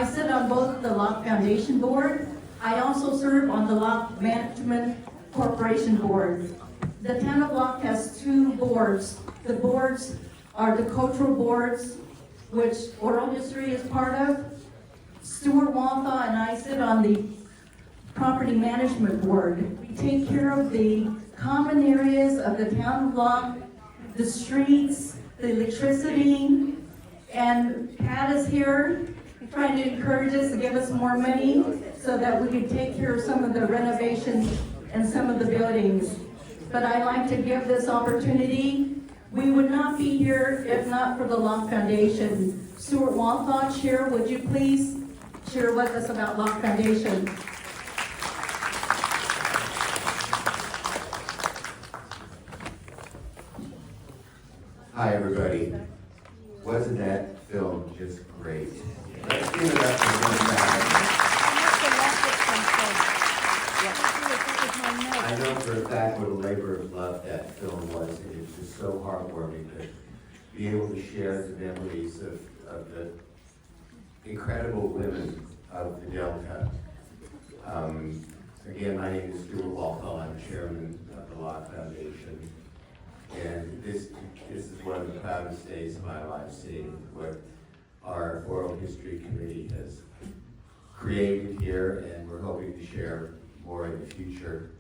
I sit on both the Locke Foundation Board. I also serve on the Locke Management Corporation Board. The town of Locke has two boards. The boards are the cultural boards, which oral history is part of. Stuart Walthaw and I sit on the property management board. We take care of the common areas of the town of Locke, the streets, the electricity, and Pat is here trying to encourage us to give us more money so that we can take care of some of the renovations and some of the buildings. But I'd like to give this opportunity. We would not be here if not for the Locke Foundation. Stuart Walthaw, Chair, would you please share with us about Locke Foundation? Hi, everybody. Wasn't that film just great? Let's give it up for one guy. I know for a fact what a labor of love that film was, and it's just so heartwarming to be able to share the memories of the incredible women of the Delta. Again, my name is Stuart Walpole. I'm chairman of the Locke Foundation. And this is one of the proudest days of my life, seeing what our Oral History Committee has created here, and we're hoping to share more in the future.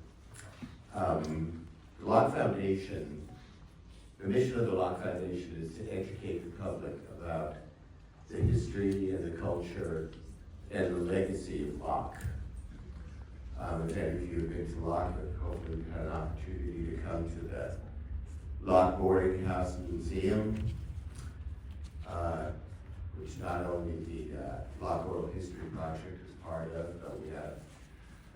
The Locke Foundation, the mission of the Locke Foundation is to educate the public about the history and the culture and the legacy of Locke. If any of you have been to Locke, hopefully you've had an opportunity to come to the Locke Boarding House Museum, which not only the Locke Oral History Project is part of, but we have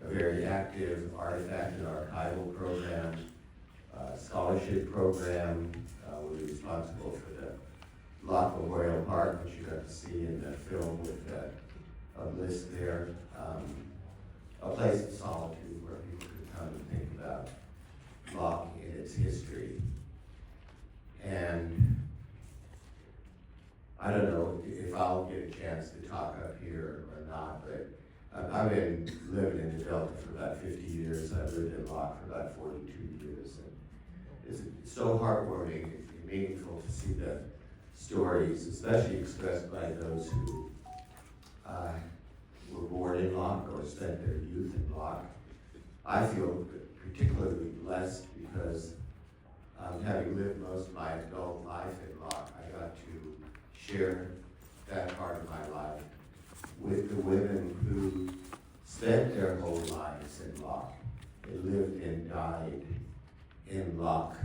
a very active artifact and archival program, scholarship program. We're responsible for the Locke Memorial Park, which you got to see in the film with a list there. A place of solitude where people could come and think about Locke and its history. And I don't know if I'll get a chance to talk up here or not, but I've been living in the Delta for about 50 years. I've lived in Locke for about 42 years. And it's so heartwarming and meaningful to see the stories, especially expressed by those who were born in Locke or spent their youth in Locke. I feel particularly blessed because having lived most of my adult life in Locke, I got to share that part of my life with the women who spent their whole lives in Locke. They lived and died in Locke.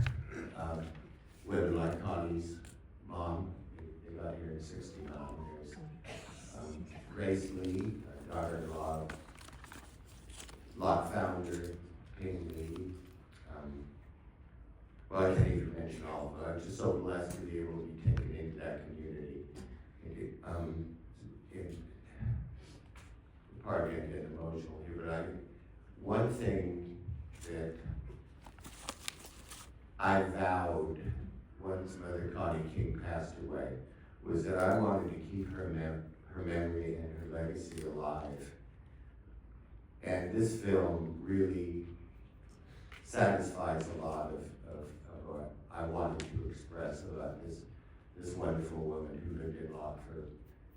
Women like Connie's mom, they got here in '69. There's Grace Lee, daughter-in-law of Locke founder Ping Lee. Well, I can't even mention all of them. I'm just so blessed to be able to be taken into that community. Pardon me, I'm getting emotional here, but one thing that I vowed once Mother Connie King passed away was that I wanted to keep her memory and her legacy alive. And this film really satisfies a lot of what I wanted to express about this wonderful woman who lived in Locke for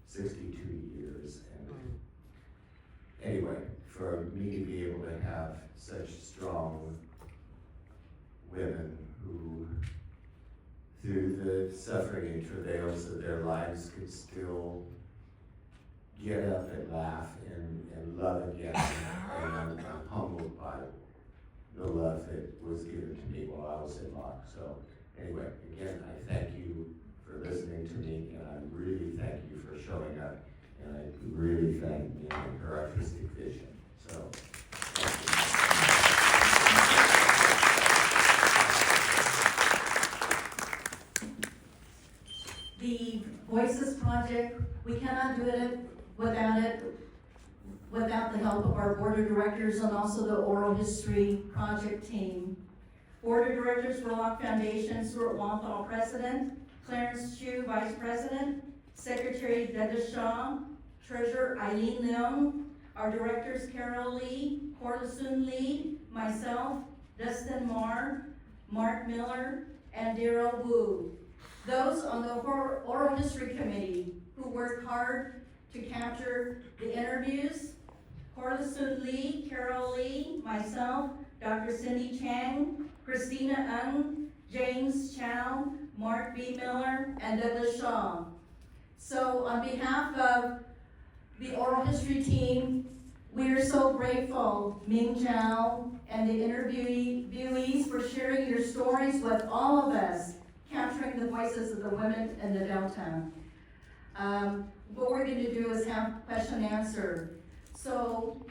62 years. And anyway, for me to be able to have such strong women who, through the suffering and travails of their lives, could still get up and laugh and love again. And I'm humbled by the love that was given to me while I was in Locke. So anyway, again, I thank you for listening to me, and I really thank you for showing up, and I really thank Mia and her artistic vision. So, The Voices Project, we cannot do it without the help of our board of directors and also the Oral History Project team. Board of Directors for Locke Foundation, Stuart Walthall, President, Clarence Chu, Vice President, Secretary Deda Shaw, Treasurer Eileen Leung, our directors Carol Lee, Corla Soon Lee, myself, Dustin Marr, Mark Miller, and Daryl Wu. Those on the Oral History Committee who worked hard to capture the interviews, Corla Soon Lee, Carol Lee, myself, Dr. Cindy Chang, Christina Ng, James Chow, Mark B. Miller, and Douglas Shaw. So on behalf of the oral history team, we are so grateful, Ming Zhao and the interviewees, for sharing your stories with all of us, capturing the voices of the women in the downtown. What we're going to do is have question and answer. So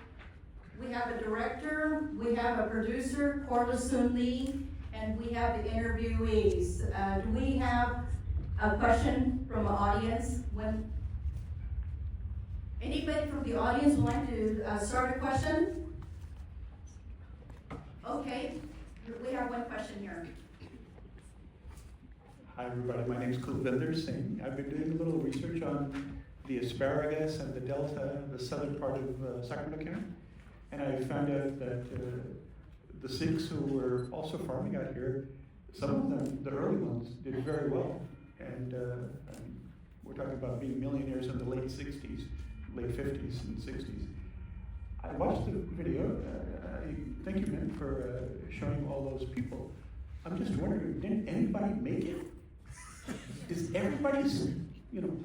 we have a director, we have a producer, Corla Soon Lee, and we have the interviewees. Do we have a question from the audience? Anybody from the audience would like to start a question? Okay, we have one question here. Hi everybody, my name is Kulvinder Singh. I've been doing a little research on the asparagus and the delta, the southern part of Sacramento County. And I found out that the Sikhs who were also farming out here, some of them, the early ones, did very well. And we're talking about being millionaires in the late 60s, late 50s and 60s. I watched the video. Thank you, man, for showing all those people. I'm just wondering, didn't anybody make it? Is everybody,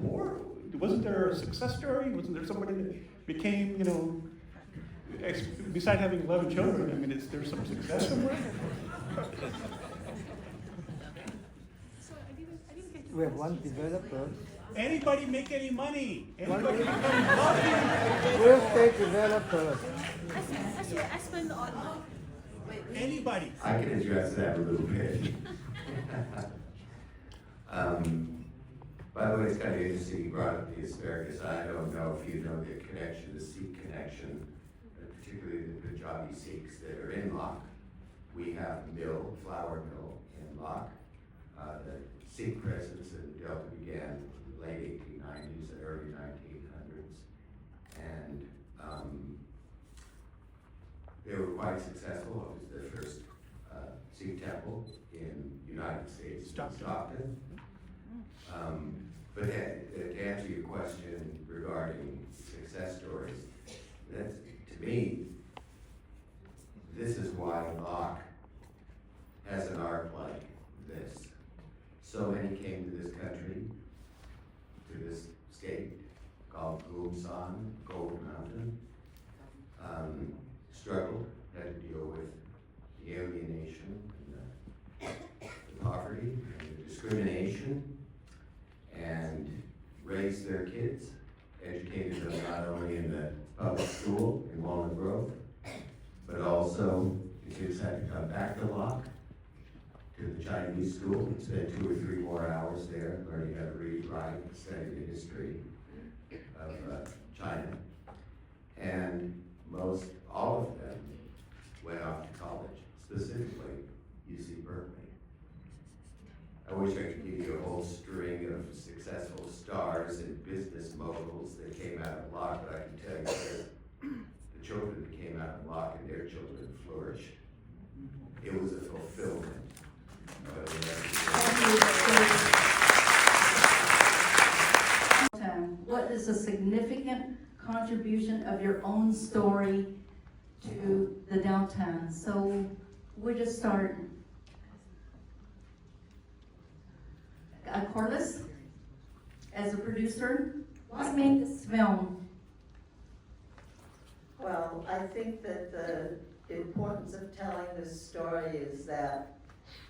poor? Wasn't there a success story? Wasn't there somebody that became, besides having 11 children, I mean, is there some success somewhere? We have one developer. Anybody make any money? One Anybody become wealthy? real estate developer. Anybody? I can address that a little bit. By the way, it's kind of interesting you brought up the asparagus. I don't know if you know the connection, the Sikh connection, particularly the Punjabi Sikhs that are in Locke. We have flour mill in Locke. The Sikh presence in Delta began in the late 1890s and early 1900s. And they were quite successful. It was the first Sikh temple in the United States, Stockton. But to answer your question regarding success stories, that's, to me, this is why Locke has an arc like this. So many came to this country, to this state called Gumsan, Gold Mountain, struggled, had to deal with the alienation and the poverty and the discrimination, and raised their kids, educated them not only in the public school in Walnut Grove, but also the kids had to come back to Locke, to the Chinese school, and spend 2 or 3 more hours there learning how to read, write, study the history of China. And all of them went off to college, specifically UC Berkeley. I wish I could give you a whole string of successful stars and business moguls that came out of Locke, but I can tell you that the children that came out of Locke and their children flourished. It was a fulfillment. What is a significant contribution of your own story to the downtown? So we'll just start. Corliss, as a producer, what made this film? Well, I think that the importance of telling this story is that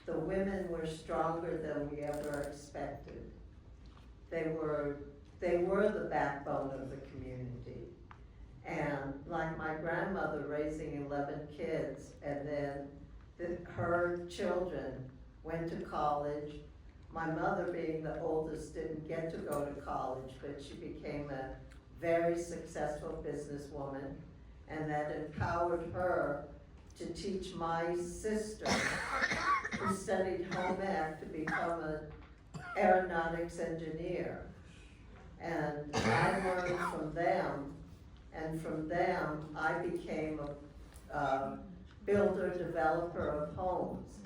the women were stronger than we ever expected. They were the backbone of the community. And like my grandmother raising 11 kids, and then her children went to college. My mother, being the oldest, didn't get to go to college, but she became a very successful businesswoman, and that empowered her to teach my sister, who studied home ec, to become an aeronautics engineer. And I learned from them, and from them, I became a builder, developer of homes,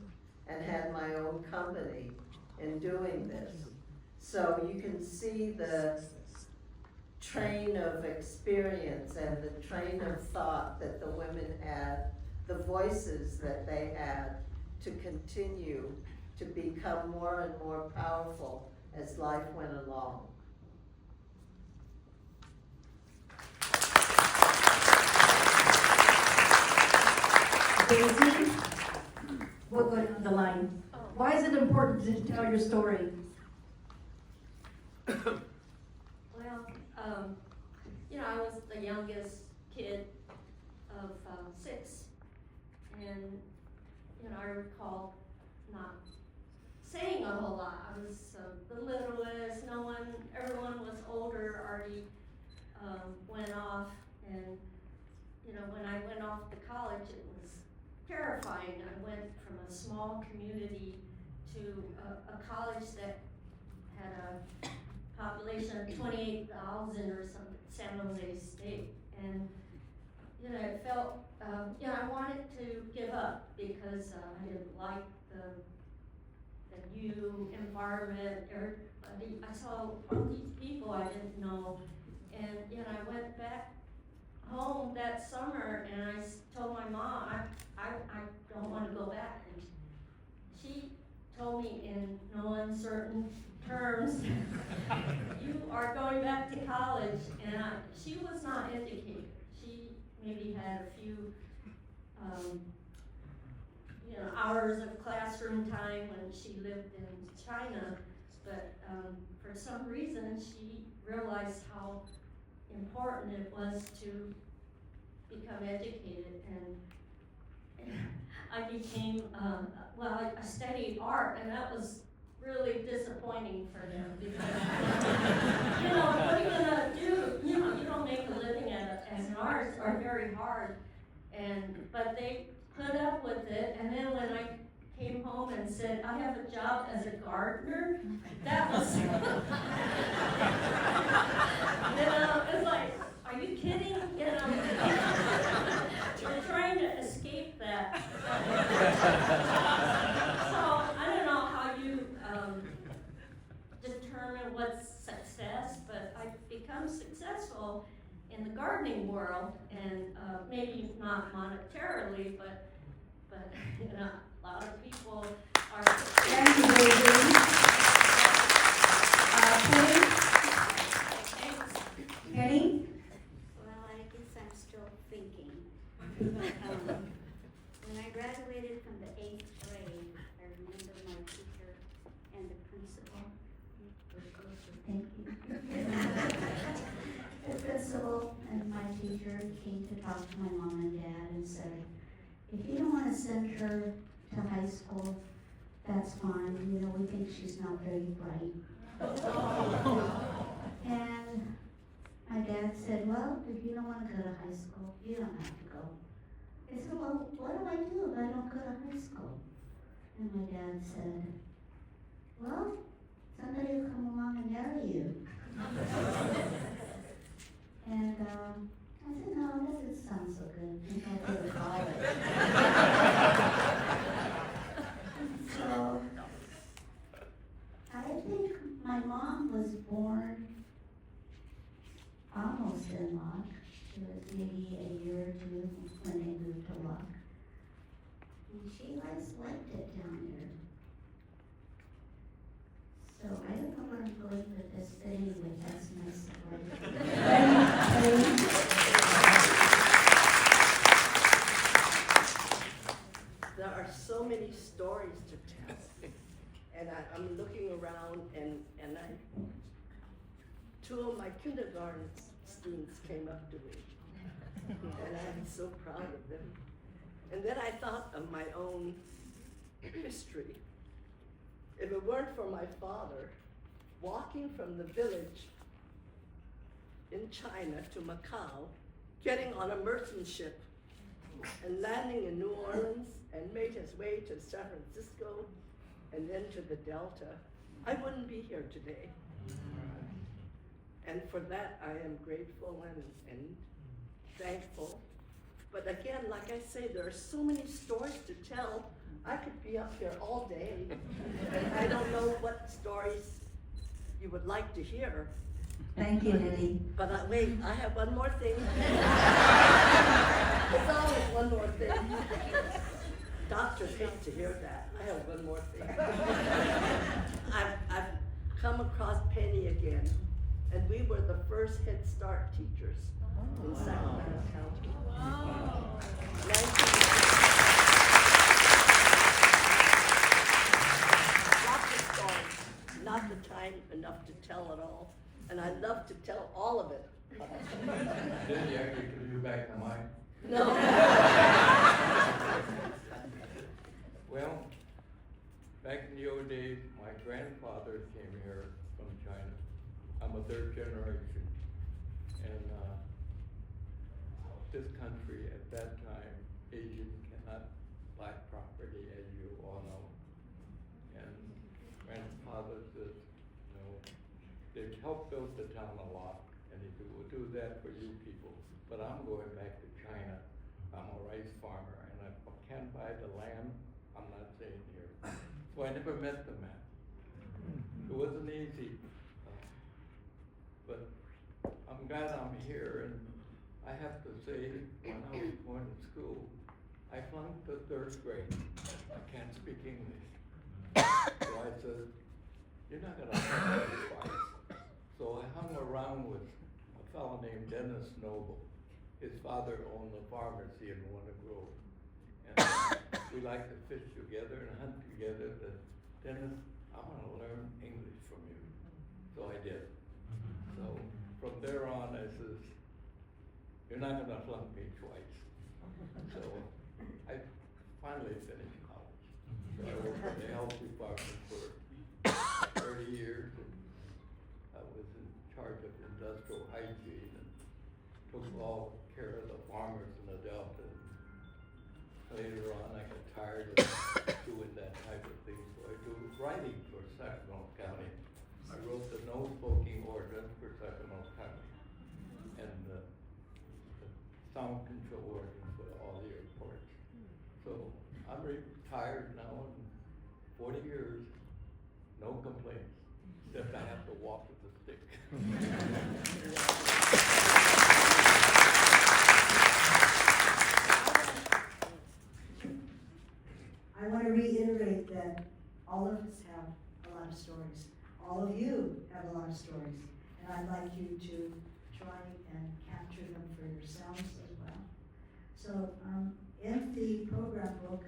and had my own company in doing this. So you can see the train of experience and the train of thought that the women had, the voices that they had to continue to become more and more powerful as life went along. Daisy, we'll go down the line. Why is it important to tell your story? Well, I was the youngest kid of 6, and, I recall not saying a whole lot. I was the littlest, everyone was older, already went off, and, when I went off to college, it was terrifying. I went from a small community to a college that had a population of 28,000 or something, San Jose State, and it felt, I wanted to give up because I didn't like the new environment. Everybody, I saw all these people I didn't know, and I went back home that summer, and I told my mom I don't want to go back, and she told me in no uncertain terms, you are going back to college. And she was not educated. She maybe had a few hours of classroom time when she lived in China, but for some reason she realized how important it was to become educated, and I became, I studied art, and that was really disappointing for them because, what are you gonna do? You don't make a living as an artist, or very hard, but they put up with it, and then when I came home and said, I have a job as a gardener, that was, it's like, are you kidding? You're trying to escape that. So, I don't know how you determine what's success, but I've become successful in the gardening world, and maybe not monetarily, but a lot of people are. Thank you, Daisy. Penny? Well, I guess I'm still thinking. But, when I graduated from the 8th grade, I remember my teacher and the principal. Thank you. The principal and my teacher came to talk to my mom and dad and said, if you don't want to send her to high school, that's fine. We think she's not very bright. And my dad said, well, if you don't want to go to high school, you don't have to go. I said, well, what do I do if I don't go to high school? And my dad said, well, somebody will come along and marry you. And I said, no, that doesn't sound so good. I think I'll go to college. So, I think my mom was born almost in Locke. She was maybe a year or two when they moved to Locke. And she liked it down there. So I don't know where I'm going with this, but anyway, that's my story. There are so many stories to tell. And I'm looking around, and two of my kindergarten students came up to me. And I'm so proud of them. And then I thought of my own history. If it weren't for my father walking from the village in China to Macau, getting on a merchant ship and landing in New Orleans, and made his way to San Francisco and then to the Delta, I wouldn't be here today. And for that, I am grateful and thankful. But again, like I say, there are so many stories to tell. I could be up here all day, and I don't know what stories you would like to hear. Thank you, Lily. But wait, I have one more thing. There's always one more thing. Doctors hate to hear that. I have one more thing. I've come across Penny again, and we were the first Head Start teachers in Sacramento County. Lots of stories, not the time enough to tell it all, and I love to tell all of it. Did you actually give you back the mic? No. Well, back in the old days, my grandfather came here from China. I'm a third generation. And this country at that time, Asians cannot buy property, as you all know. And grandfather says, you know, they've helped build the town a lot, and he said, we'll do that for you people. But I'm going back to China. I'm a rice farmer, and I can't buy the land. I'm not staying here. So I never met the man. It wasn't easy. But I'm glad I'm here, and I have to say, when I was going to school, I flunked the 3rd grade. I can't speak English. So I said, you're not gonna learn me twice. So I hung around with a fellow named Dennis Noble. His father owned a pharmacy in Warner Grove. And we like to fish together and hunt together. But Dennis, I want to learn English from you. So I did. So from there on, I says, you're not going to flunk me twice. So I finally finished college. So I worked in the health department for 30 years. And I was in charge of industrial hygiene and took all care of the farmers in the Delta. Later on, I got tired of doing that type of thing, so I do writing for Sacramento County. I wrote the no smoking ordinance for Sacramento County and the sound control ordinance for all the airports. So I'm retired now, and 40 years, no complaints, except I have to walk with a stick. I want to reiterate that all of us have a lot of stories. All of you have a lot of stories. And I'd like you to try and capture them for yourselves as well. So in the program book,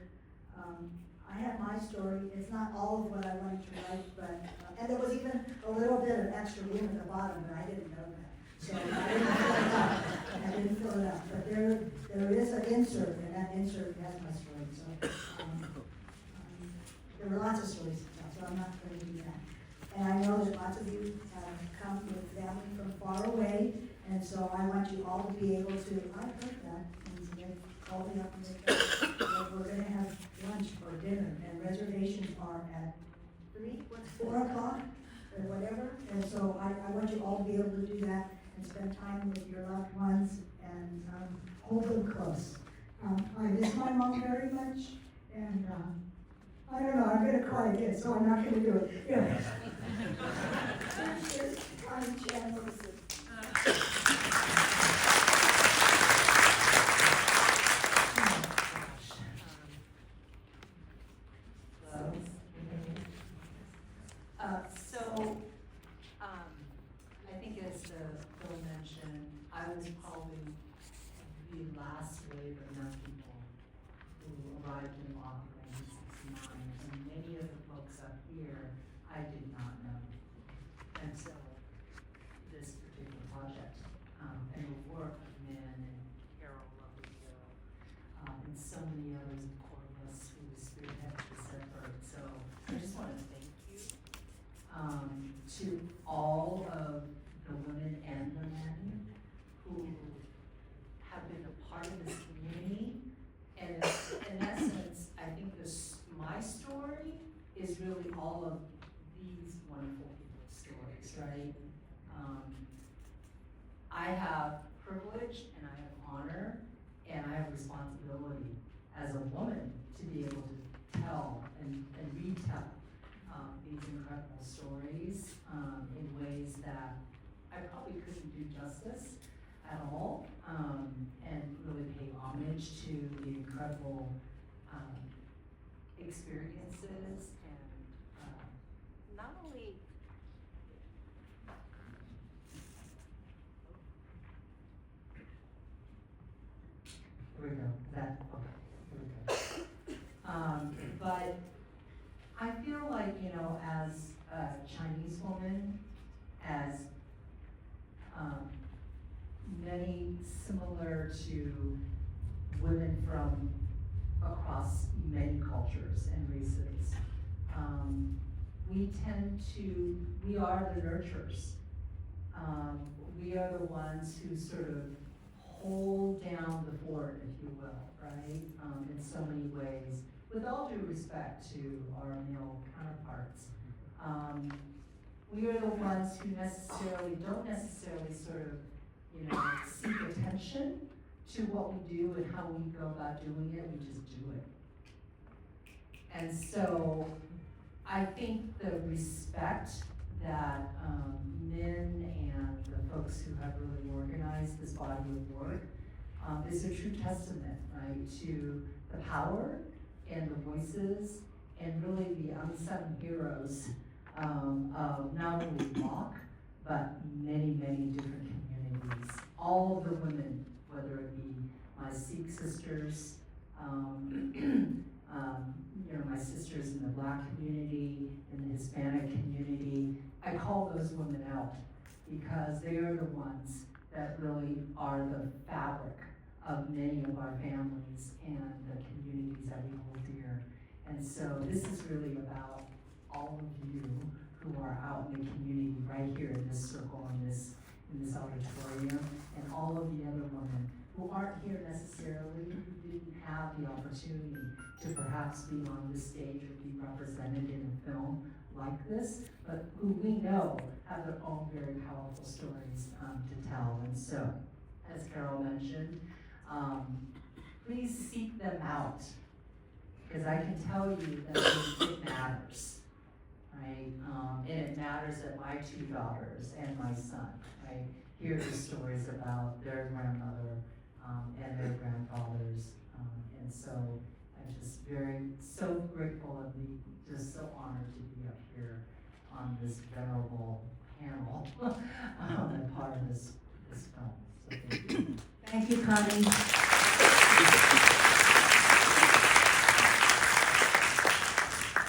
I have my story. It's not all of what I wanted to write, but, and there was even a little bit of extra room at the bottom, but I didn't know that. So I didn't fill it up. But there is an insert, and that insert has my story. So there were lots of stories to tell, so I'm not going to do that. And I know that lots of you have come with family from far away, and so I want you all to be able to, I heard that, and they called me up and said, we're going to have lunch or dinner, and reservations are at 4 o'clock, or whatever. And so I want you all to be able to do that and spend time with your loved ones and hold them close. I miss my mom very much, and I don't know, I'm going to cry again, so I'm not going to do it. Yeah. I'm Jan Wilson. I think as Phil mentioned, I was probably the last wave of young people who arrived in Lock in 1969, and many of the folks up here I did not know until this particular project, and the work of Min and Carol, lovely Carol, and so many others, of Corvus, who spearheaded this effort. So I just want to thank you to all of the women and the men who have been a part of this community. And in essence, I think my story is really all of these I have privilege and I have honor and I have responsibility as a woman to be able to tell and retell these incredible stories in ways that I probably couldn't do justice at all, and really pay homage to the incredible experiences and not only here we go, that, okay, here we go. But I feel like, you know, as a Chinese woman, as many similar to women from across many cultures and races, we are the nurturers. We are the ones who sort of hold down the fort, if you will, right? In so many ways, with all due respect to our male counterparts. We are the ones who don't necessarily sort of, you know, seek attention to what we do and how we go about doing it, we just do it. And so I think the respect that men and the folks who have really organized this body of work is a true testament, right, to the power and the voices and really the unsung heroes of not only LOC, but many, many different communities. All of the women, whether it be my Sikh sisters, you know, my sisters in the Black community, in the Hispanic community, I call those women out because they are the ones that really are the fabric of many of our families and the communities that we hold dear. And so this is really about all of you who are out in the community right here in this circle, in this auditorium, and all of the other women who aren't here necessarily, who didn't have the opportunity to perhaps be on this stage or be represented in a film like this, but who we know have their own very powerful stories to tell. And so, as Carol mentioned, please seek them out, because I can tell you that it matters, right? And it matters that my two daughters and my son, right, hear the stories about their grandmother and their grandfathers. And so I'm just so grateful and just so honored to be up here on this venerable panel and part of this film. So thank you. Thank you, Connie.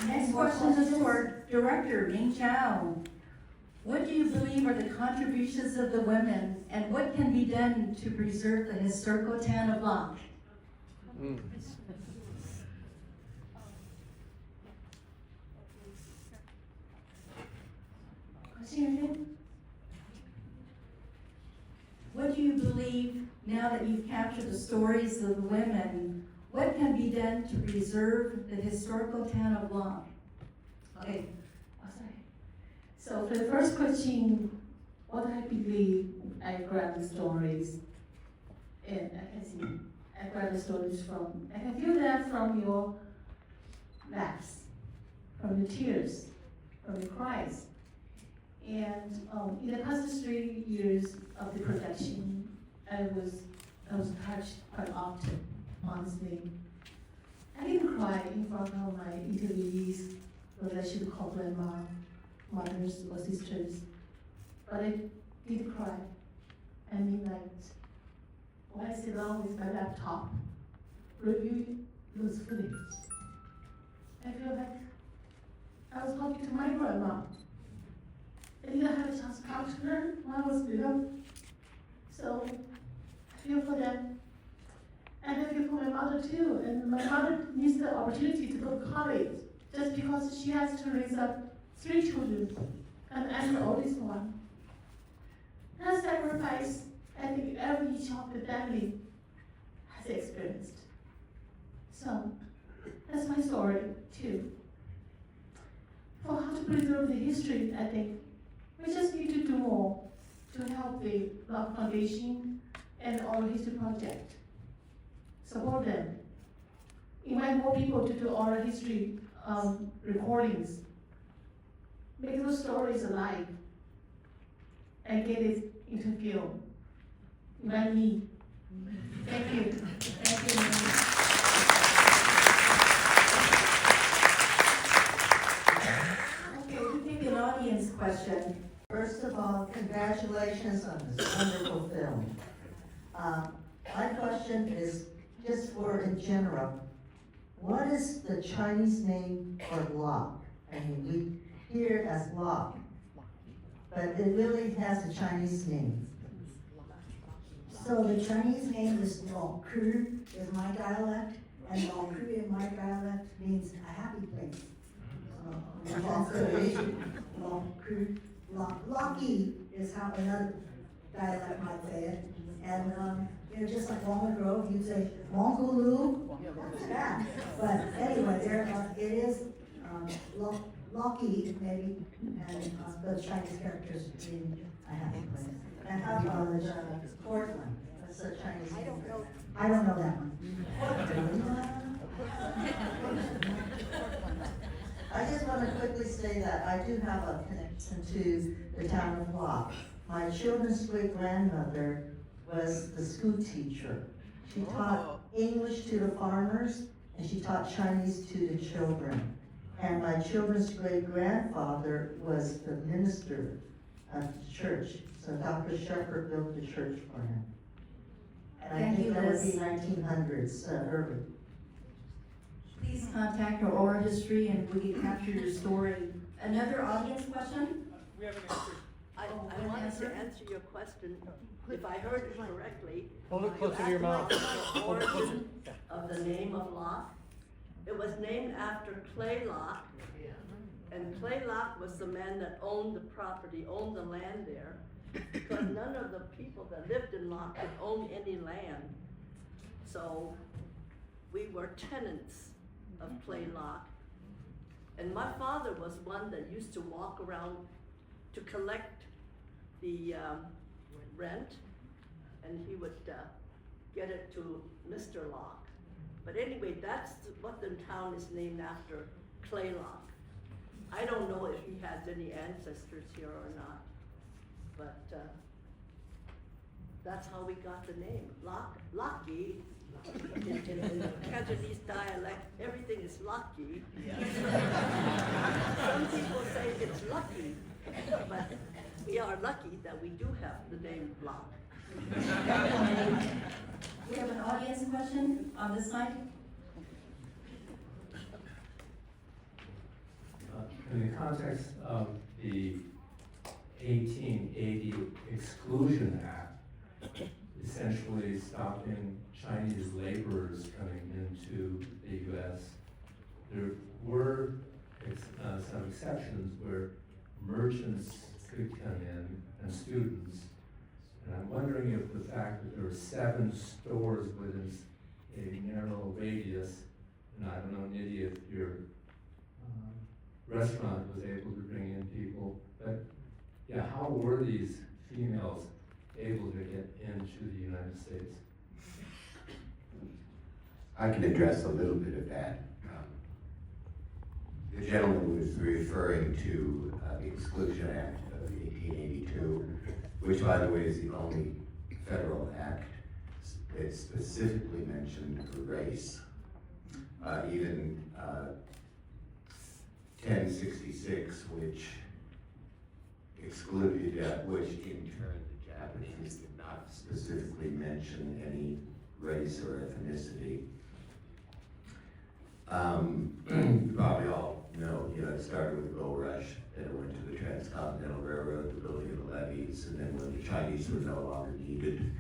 Next question is for Director Ming Zhao. What do you believe are the contributions of the women, and what can be done to preserve the historical town of LOC? What do you believe, now that you've captured the stories of the women, what can be done to preserve the historical town of LOC? Okay, so for the first question, what I believe, I grab the stories, and I grab the stories from, I can feel that from your laughs, from your tears, from your cries. And in the past 3 years of the production, I was touched quite often, honestly. I didn't cry in front of my interviewees, what I should call grandma, mothers or sisters, but I did cry. I mean, like, when I sit down with my laptop, review those footage, I feel like I was talking to my grandma. I didn't have a chance to talk to her when I was little, so I feel for them. And I feel for my mother too, and my mother needs the opportunity to go to college just because she has to raise up 3 children, and I'm the oldest one. That sacrifice, I think each of the family has experienced. So, that's my story too. For how to preserve the history, I think we just need to do more to help the Locke Foundation and Oral History Project. Support them. Invite more people to do oral history recordings. Make those stories alive and get it into film. Invite me. Thank you. Thank you. Okay, we take an audience question. First of all, congratulations on this wonderful film. My question is just for in general, what is the Chinese name for Locke? I mean, we hear it as Locke, but it really has a Chinese name. So the Chinese name is Long Ku, is my dialect, and Long Ku in my dialect means a happy place. So, translation, Long Ku, Lucky is how another dialect might say it. And, you know, just like Walnut Grove, you'd say Mongolu, that's bad. But anyway, it is, Lucky maybe, and those Chinese characters mean a happy place. And how about Portland? That's the Chinese name. I don't know that one. I just want to quickly say that I do have a connection to the town of Locke. My children's great-grandmother was the school teacher. She taught English to the farmers, and she taught Chinese to the children. And my children's great-grandfather was the minister of the church. So Dr. Shepherd built the church for him. And I Thank think you, that would Liz. be 1900s, early. Please contact our oral history and we can capture your story. Another audience question? I Oh, wanted answer? to answer your question, if I heard it correctly. Hold it you closer to your asked mouth. about the Hold it closer. origin of the name of Locke. It was named after Clay Locke, and Clay Locke was the man that owned the property, owned the land there, because none of the people that lived in Locke could own any land. So we were tenants of Clay Locke. And my father was one that used to walk around to collect the rent, and he would get it to Mr. Locke. But anyway, that's what the town is named after, Clay Locke. I don't know if he has any ancestors here or not, but that's how we got the name, Lucky. In the Cantonese dialect, everything is lucky. Some people say it's lucky, but we are lucky that we do have the name Locke. We have an audience question on this side. In the context of the 1880 Exclusion Act, essentially stopping Chinese laborers coming into the U.S., there were some exceptions where merchants could come in and students. And I'm wondering if the fact that there were 7 stores within a narrow radius, and I don't know, Nidhi, if your restaurant was able to bring in people, but yeah, how were these females able to get into the United States? I can address a little bit of that. The gentleman was referring to the Exclusion Act of 1882, which, by the way, is the only federal act that specifically mentioned race. Even 1066, which excluded, which in turn the Japanese did not specifically mention any race or ethnicity. You probably all know, it started with the gold rush, then it went to the Transcontinental Railroad, the building of the levees, and then when the Chinese were no longer needed,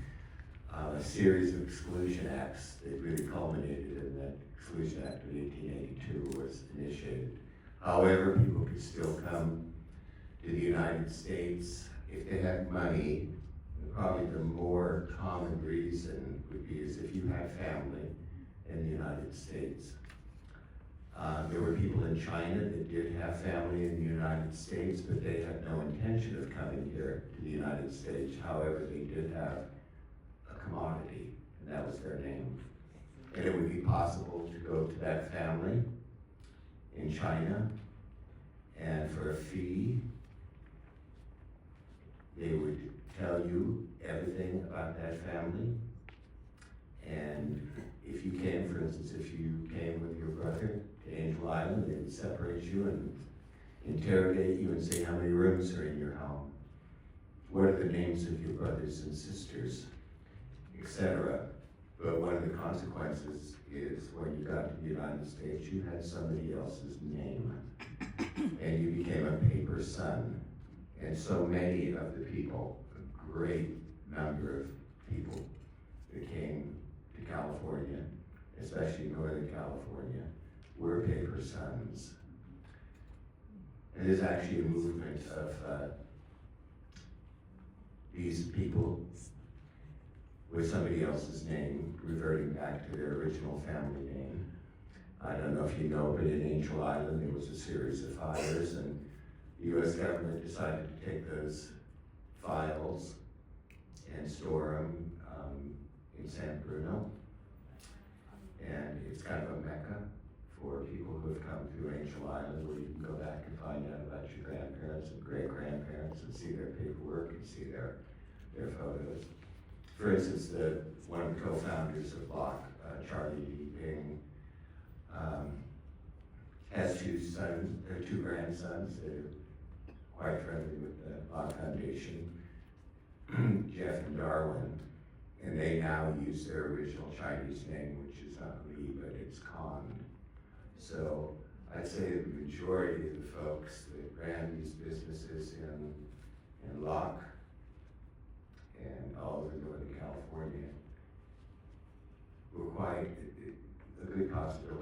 a series of exclusion acts that really culminated in that Exclusion Act of 1882 was initiated. However, people could still come to the United States if they had money. Probably the more common reason would be is if you had family in the United States. There were people in China that did have family in the United States, but they had no intention of coming here to the United States. However, they did have a commodity, and that was their name. And it would be possible to go to that family in China, and for a fee, they would tell you everything about that family. And if you came, for instance, if you came with your brother to Angel Island, they would separate you and interrogate you and say how many rooms are in your home, what are the names of your brothers and sisters, etc. But one of the consequences is when you got to the United States, you had somebody else's name, and you became a paper son. And so many of the people, a great number of people that came to California, especially Northern California, were paper sons. And there's actually a movement of these people with somebody else's name reverting back to their original family name. I don't know if you know, but in Angel Island there was a series of fires, and the US government decided to take those files and store them in San Bruno. And it's kind of a mecca for people who have come through Angel Island, where you can go back and find out about your grandparents and great-grandparents and see their paperwork and see their photos. For instance, one of the co-founders of Locke, Charlie Lee Ping, has two grandsons that are quite friendly with the Locke Foundation, Jeff and Darwin, and they now use their original Chinese name, which is not Li, but it's Khan. So I'd say the majority of the folks that ran these businesses in Locke and all over Northern California were quite a good possibility